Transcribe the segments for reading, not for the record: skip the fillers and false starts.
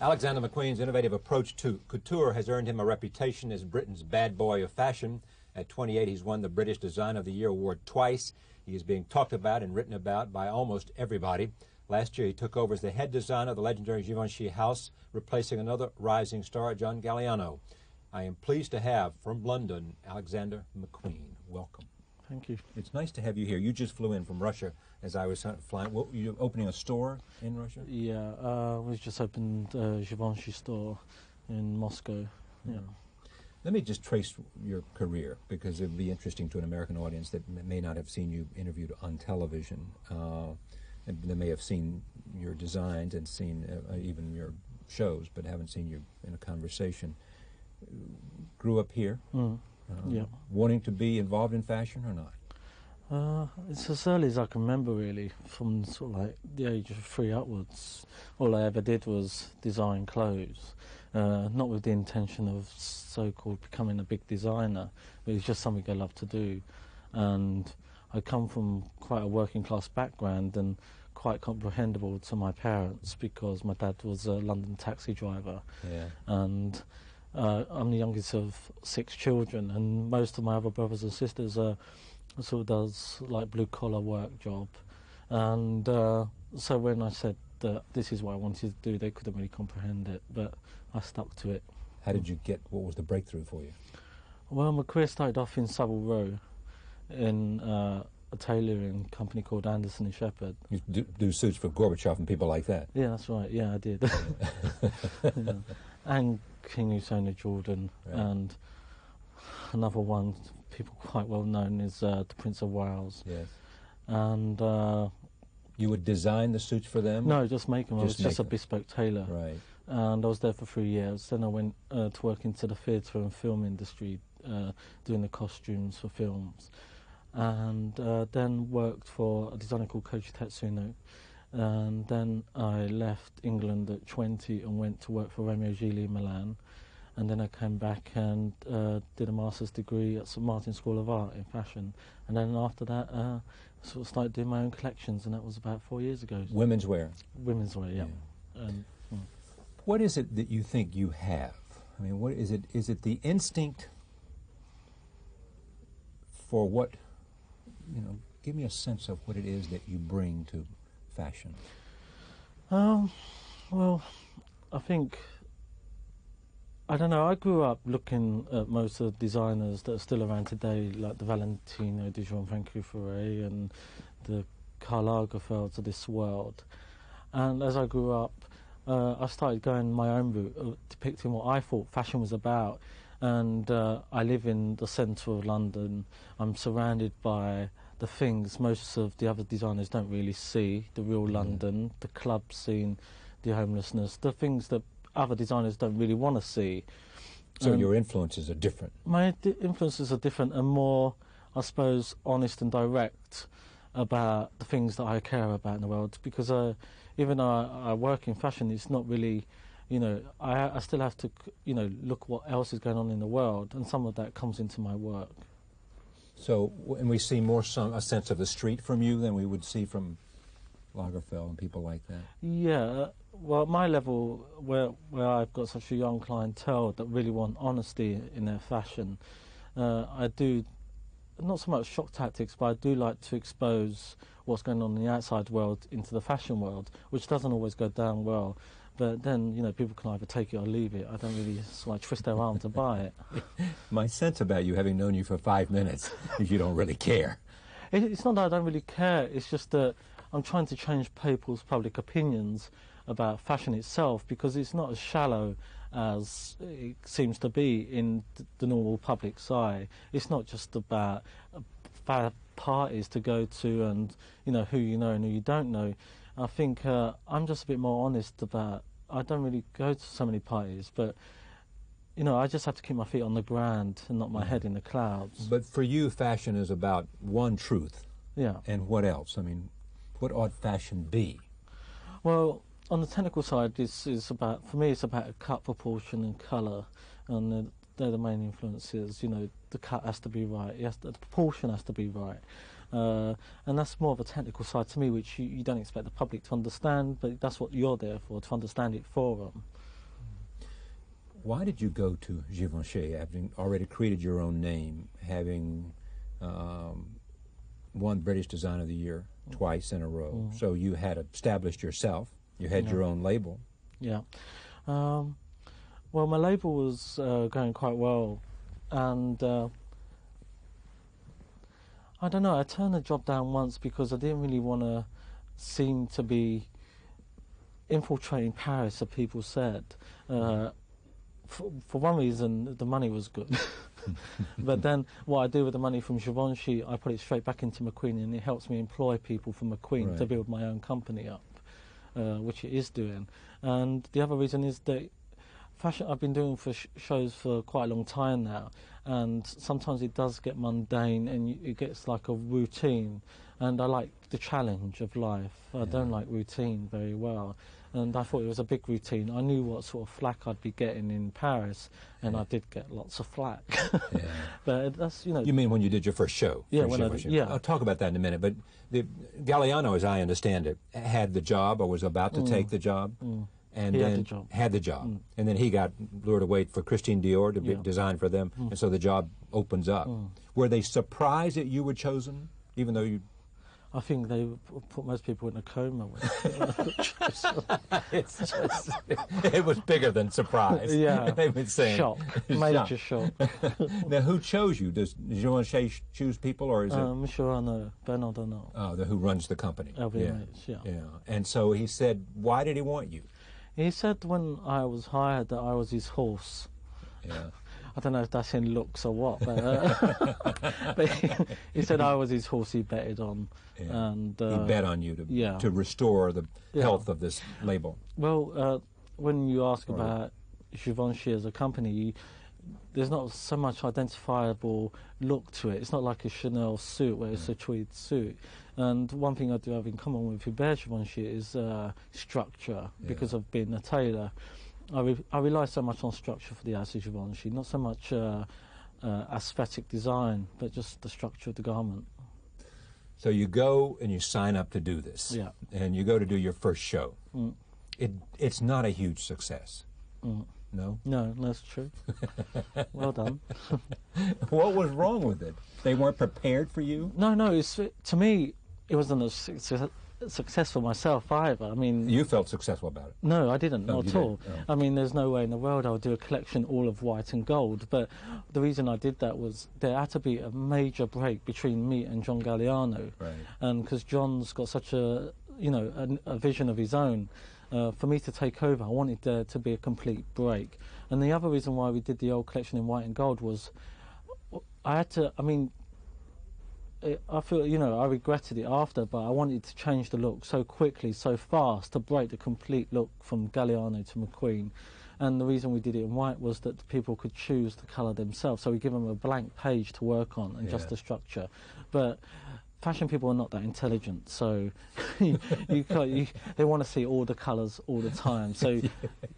Alexander McQueen's innovative approach to couture has earned him a reputation as Britain's bad boy of fashion. At 28, he's won the British Design of the Year award twice. He is being talked about and written about by almost everybody. Last year, he took over as the head designer of the legendary Givenchy house, replacing another rising star, John Galliano. I am pleased to have, from London, Alexander McQueen. Welcome. Thank you. It's nice to have you here. You just flew in from Russia as I was flying. What, were you opening a store in Russia? Yeah, we just opened a Givenchy store in Moscow. Yeah. Let me just trace your career, because it would be interesting to an American audience that may not have seen you interviewed on television. And they may have seen your designs and seen even your shows, but haven't seen you in a conversation. Grew up here. Yeah. Wanting to be involved in fashion or not? It's as early as I can remember, really, from sort of like the age of 3 upwards. All I ever did was design clothes, not with the intention of so-called becoming a big designer, but it's just something I love to do. And I come from quite a working class background and quite comprehensible to my parents, because my dad was a London taxi driver. Yeah. And I'm the youngest of 6 children, and most of my other brothers and sisters sort of does like blue collar work job. And so when I said that this is what I wanted to do, they couldn't really comprehend it, but I stuck to it. How did you what was the breakthrough for you? Well, my career started off in Savile Row in a tailoring company called Anderson and Shepherd. You do suits for Gorbachev and people like that? Yeah, that's right. Yeah, I did. Yeah. And King Hussein Jordan, right. And another one, people quite well known, is the Prince of Wales. Yes. And you would design the suits for them? No, just make them. I was just a bespoke tailor. Right. And I was there for 3 years. Then I went to work into the theatre and film industry, doing the costumes for films. And then worked for a designer called Koji Tetsuno. And then I left England at 20 and went to work for Romeo Gigli in Milan. And then I came back and did a master's degree at St Martin's School of Art in fashion. And then after that, I sort of started doing my own collections, and that was about 4 years ago. Women's wear? Women's wear, yeah. What is it that you think you have? I mean, what is it? Is it the instinct for what, give me a sense of what it is that you bring to fashion. Well, I think, I don't know, I grew up looking at most of the designers that are still around today, like the Valentino de Jean-Francois Ferré and the Karl Lagerfelds of this world. And as I grew up, I started going my own route of depicting what I thought fashion was about. And I live in the centre of London. I'm surrounded by the things most of the other designers don't really see, the real London, the club scene, the homelessness, the things that other designers don't really want to see. So your influences are different? My influences are different and more, I suppose, honest and direct about the things that I care about in the world, because even though I work in fashion, it's not really, I still have to, look what else is going on in the world, and some of that comes into my work. So, when we see more a sense of the street from you than we would see from Lagerfeld and people like that? Yeah, well, at my level, where I've got such a young clientele that really want honesty in their fashion, I do, not so much shock tactics, but I do like to expose what's going on in the outside world into the fashion world, which doesn't always go down well. But then, people can either take it or leave it. I don't really sort of twist their arm to buy it. My sense about you, having known you for 5 minutes, is you don't really care. It's not that I don't really care, it's just that I'm trying to change people's public opinions about fashion itself, because it's not as shallow as it seems to be in the normal public's eye. It's not just about parties to go to and who you know and who you don't know. I think I'm just a bit more honest about, I don't really go to so many parties, but I just have to keep my feet on the ground and not my head in the clouds. But for you, fashion is about one truth. Yeah. And what else? I mean, what ought fashion be? Well, on the technical side, for me, it's about cut, proportion and colour, and they're the main influences. The cut has to be right, the proportion has to be right, and that's more of a technical side to me, which you don't expect the public to understand, but that's what you're there for, to understand it for them. Why did you go to Givenchy, having already created your own name, having won British Design of the Year twice in a row? So you had established yourself. You had your own label. Yeah. Well, my label was going quite well, and I don't know, I turned the job down once because I didn't really want to seem to be infiltrating Paris, as people said. For one reason, the money was good. But then what I do with the money from Givenchy, I put it straight back into McQueen, and it helps me employ people from McQueen to build my own company up, which it is doing. And the other reason is that fashion I've been doing for shows for quite a long time now, and sometimes it does get mundane and it gets like a routine, and I like the challenge of life. I don't like routine very well, and I thought it was a big routine. I knew what sort of flack I'd be getting in Paris, and I did get lots of flack. But that's, you know... You mean when you did your first show? Yeah, when I did, yeah. I'll talk about that in a minute, but Galliano, as I understand it, had the job or was about to take the job. And He then had the job. And then he got lured away for Christiine Dior to be design for them, and so the job opens up. Were they surprised that you were chosen, even though you... I think they put most people in a coma when it was bigger than surprise. Yeah. They were saying shock, major shock. Now, who chose you? Does Givenchy choose people, or is it Monsieur Arnaud, Bernard Arnault? Oh, who runs the company? LVMH, yeah. And so he said, why did he want you? He said when I was hired that I was his horse. Yeah. I don't know if that's in looks or what, but he said I was his horse he betted on. And he bet on you to restore the health of this label. Well, when you ask about Givenchy as a company, there's not so much identifiable look to it. It's not like a Chanel suit where it's a tweed suit. And one thing I do have in common with Hubert Givenchy is structure, because of being a tailor. I rely so much on structure for the House of Givenchy, not so much aesthetic design, but just the structure of the garment. So you go and you sign up to do this, and you go to do your first show. It's not a huge success. No? No, that's true. Well done. What was wrong with it? They weren't prepared for you? No, to me, it wasn't a success for myself either. I mean... You felt successful about it? No, I didn't, not at all. Oh. I mean, there's no way in the world I would do a collection all of white and gold, but the reason I did that was there had to be a major break between me and John Galliano. Right. And because John's got such a vision of his own, for me to take over, I wanted there to be a complete break. And the other reason why we did the old collection in white and gold was I feel, I regretted it after, but I wanted to change the look so quickly, so fast, to break the complete look from Galliano to McQueen. And the reason we did it in white was that people could choose the colour themselves. So we give them a blank page to work on and just the structure. But fashion people are not that intelligent, so they want to see all the colours all the time. So,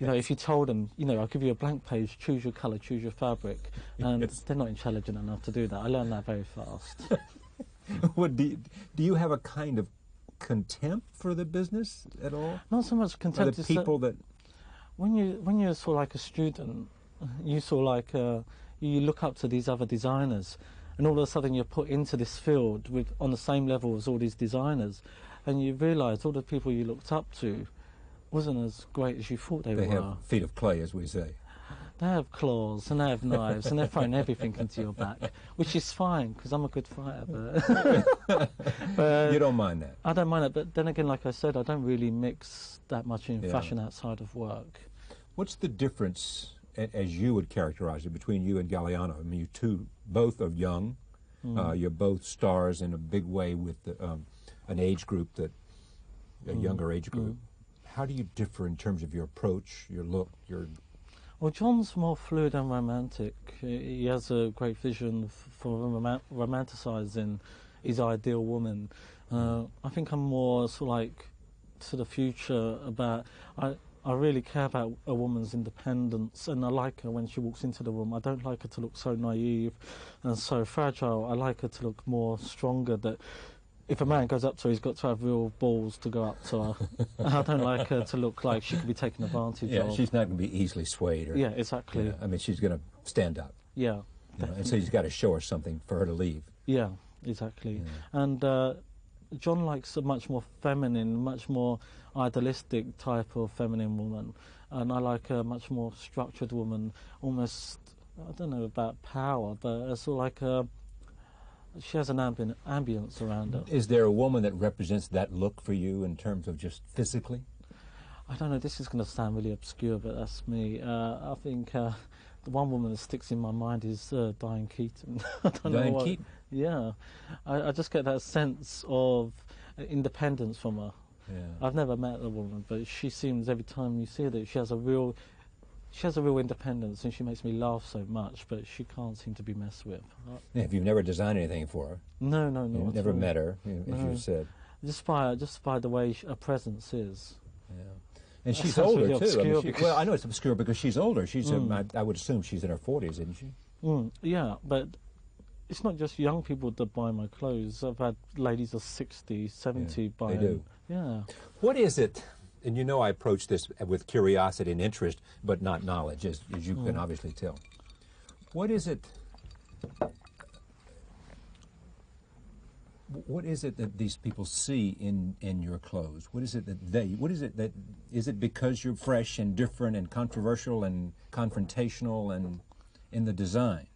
if you told them, I'll give you a blank page, choose your colour, choose your fabric, and they're not intelligent enough to do that. I learned that very fast. Do you have a kind of contempt for the business at all? Not so much contempt. For the people that... When you're sort of like a student, you sort of like you look up to these other designers, and all of a sudden you're put into this field on the same level as all these designers, and you realise all the people you looked up to wasn't as great as you thought they were. They have feet of clay, as we say. They have claws and they have knives and they're throwing everything into your back, which is fine because I'm a good fighter. But you don't mind that? I don't mind it, but then again, like I said, I don't really mix that much in fashion outside of work. What's the difference, as you would characterize it, between you and Galliano? I mean, you two both are young. You're both stars in a big way with an age group, a younger age group. How do you differ in terms of your approach, your look, your... Well, John's more fluid and romantic. He has a great vision for romanticising his ideal woman. I think I'm more sort of like to the future about... I really care about a woman's independence, and I like her when she walks into the room. I don't like her to look so naive and so fragile. I like her to look more stronger, that if a man goes up to her, he's got to have real balls to go up to her. I don't like her to look like she could be taken advantage of. Yeah, she's not going to be easily swayed. Or, yeah, exactly. I mean, she's going to stand up. Yeah. And so you've got to show her something for her to leave. Yeah, exactly. Yeah. And John likes a much more feminine, much more idealistic type of feminine woman. And I like a much more structured woman, almost, I don't know about power, but it's sort of like she has an ambience around her. Is there a woman that represents that look for you in terms of just physically? I don't know, this is going to sound really obscure, but that's me. I think the one woman that sticks in my mind is Diane Keaton. I don't know Diane what, Keaton? Yeah. I just get that sense of independence from her. Yeah. I've never met the woman, but she seems, every time you see her, that she has a real independence, and she makes me laugh so much, but she can't seem to be messed with. Yeah, if you've never designed anything for her. No. You've never met her, as you said. Just by the way her presence is. Yeah. And she's sounds older, really too. obscure, I mean, well, I know it's obscure because she's older. She's, I would assume she's in her 40s, isn't she? Yeah, but it's not just young people that buy my clothes. I've had ladies of 60, 70 buying. They do. Yeah. What is it, and you know I approach this with curiosity and interest, but not knowledge, as you can obviously tell. What is it that these people see in your clothes? What is it that is it because you're fresh and different and controversial and confrontational and in the design?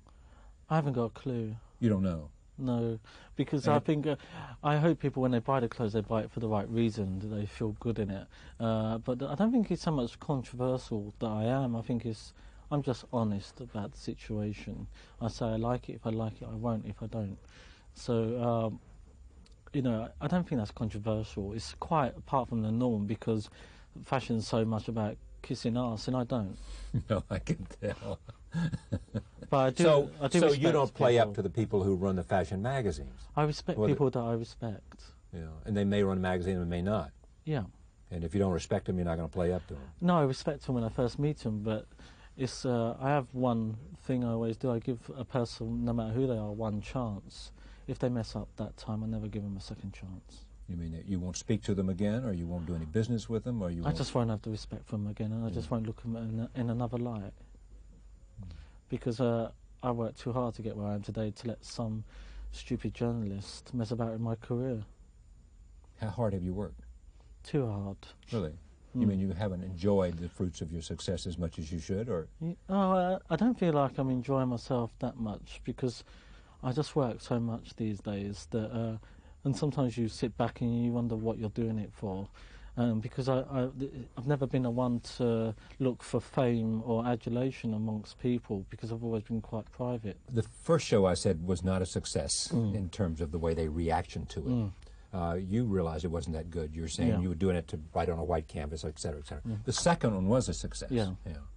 I haven't got a clue. You don't know? No, because I think I hope people, when they buy the clothes, they buy it for the right reason, that they feel good in it. But I don't think it's so much controversial that I am. I think I'm just honest about the situation. I say I like it. If I like it, I won't. If I don't. So, you know, I don't think that's controversial. It's quite apart from the norm, because fashion's so much about kissing ass, and I don't. No, I can tell. But I do. So you don't play up to the people who run the fashion magazines? I respect people that I respect. Yeah, and they may run a magazine and may not. Yeah. And if you don't respect them, you're not going to play up to them. No, I respect them when I first meet them, but it's I have one thing I always do. I give a person, no matter who they are, one chance. If they mess up that time, I never give them a second chance. You mean that you won't speak to them again, or you won't do any business with them, or you? I just won't have the respect for them again, and I just won't look at them in another light. Because I worked too hard to get where I am today to let some stupid journalist mess about in my career. How hard have you worked? Too hard. Really? You mean you haven't enjoyed the fruits of your success as much as you should, or? I don't feel like I'm enjoying myself that much, because I just work so much these days that, and sometimes you sit back and you wonder what you're doing it for. Because I've never been a one to look for fame or adulation amongst people, because I've always been quite private. The first show I said was not a success in terms of the way they reaction to it. You realized it wasn't that good. You were saying you were doing it to write on a white canvas, et cetera, et cetera. The second one was a success. Yeah.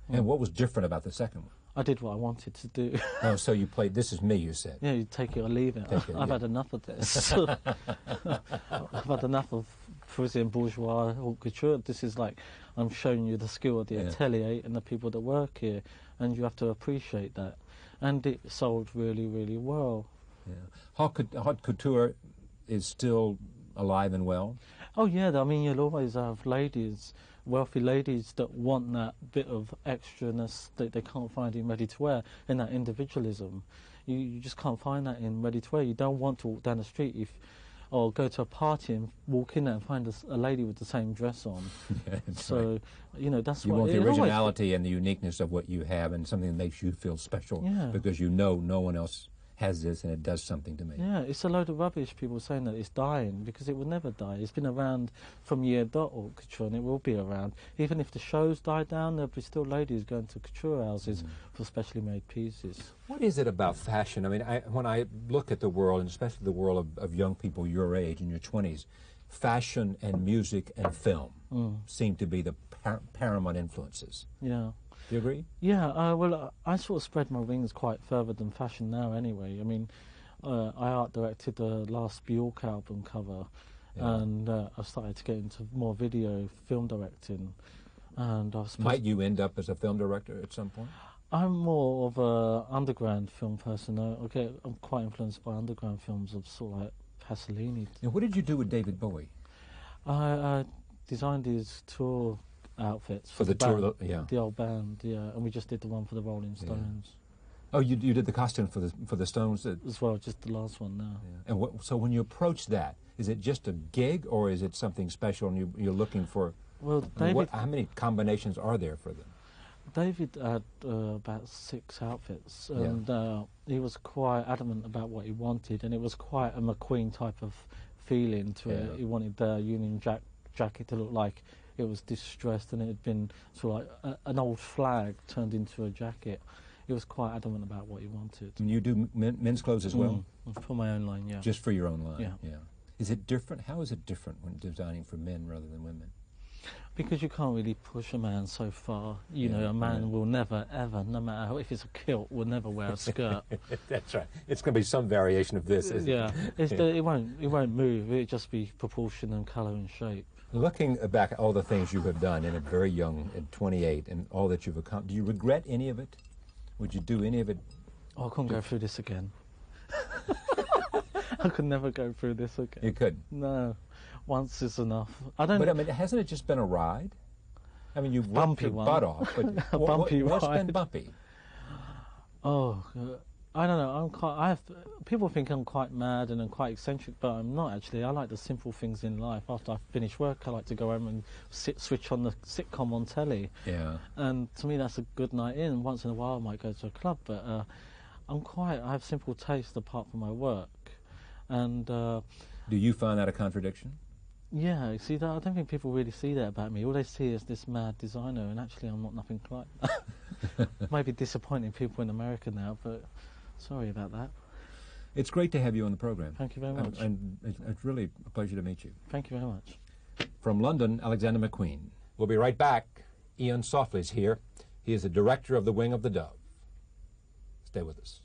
And what was different about the second one? I did what I wanted to do. Oh, so you played This Is Me, you said. Yeah, you take it or leave it. I've had enough of this. I've had enough of Parisian bourgeois haute couture. This is like, I'm showing you the skill of the atelier and the people that work here, and you have to appreciate that. And it sold really, really well. Yeah. Haute couture is still alive and well? Oh yeah, I mean, you'll always have ladies, wealthy ladies, that want that bit of extraness that they can't find in ready-to-wear, and that individualism. You just can't find that in ready-to-wear. You don't want to walk down the street or go to a party and walk in there and find a lady with the same dress on. So, right. You know, that's you want the originality and the uniqueness of what you have, and something that makes you feel special, because you know no one else has this and it does something to me. Yeah, it's a load of rubbish, people saying that it's dying, because it will never die. It's been around from year dot haute couture, and it will be around. Even if the shows die down, there'll be still ladies going to couture houses for specially made pieces. What is it about fashion? I mean, when I look at the world, and especially the world of young people your age, in your 20s, fashion and music and film seem to be the paramount influences. Yeah. Do you agree? Yeah, well, I sort of spread my wings quite further than fashion now anyway. I mean, I art directed the last Bjork album cover, and I've started to get into more video, film directing. And Might you end up as a film director at some point? I'm more of an underground film person. I'm quite influenced by underground films of sort of like Pasolini. And what did you do with David Bowie? I designed his tour outfits For the band, tour, yeah. the old band, yeah, and we just did the one for the Rolling Stones. Yeah. Oh, you did the costume for the Stones as well, just the last one now. Yeah. And so when you approach that, is it just a gig or is it something special and you're looking for? Well, David, how many combinations are there for them? David had about 6 outfits, and he was quite adamant about what he wanted, and it was quite a McQueen type of feeling to it. He wanted the Union jacket to look like it was distressed and it had been sort of like an old flag turned into a jacket. He was quite adamant about what he wanted. And you do men's clothes as well? For my own line, yeah. Just for your own line? Yeah. Is it different? How is it different when designing for men rather than women? Because you can't really push a man so far. You know, a man will never, ever, no matter how, if it's a kilt, will never wear a skirt. That's right. It's going to be some variation of this, isn't it? It won't move. It'll just be proportion and colour and shape. Looking back at all the things you have done in a very young, at 28, and all that you've accomplished, do you regret any of it? Would you do any of it? Oh, I couldn't go through this again. I could never go through this again. You could? No. Once is enough. I don't. But I mean, hasn't it just been a ride? I mean, you've worked your butt off, but a bumpy what's ride. been bumpy? Oh, I don't know. People think I'm quite mad and I'm quite eccentric, but I'm not actually. I like the simple things in life. After I finish work, I like to go home and switch on the sitcom on telly. Yeah. And to me, that's a good night in. Once in a while, I might go to a club, but I have simple taste apart from my work. And do you find that a contradiction? Yeah, see, I don't think people really see that about me. All they see is this mad designer, and actually I'm not nothing like that. Maybe disappointing people in America now, but sorry about that. It's great to have you on the program. Thank you very much. And it's really a pleasure to meet you. Thank you very much. From London, Alexander McQueen. We'll be right back. Ian Softley's here. He is the director of the Wing of the Dove. Stay with us.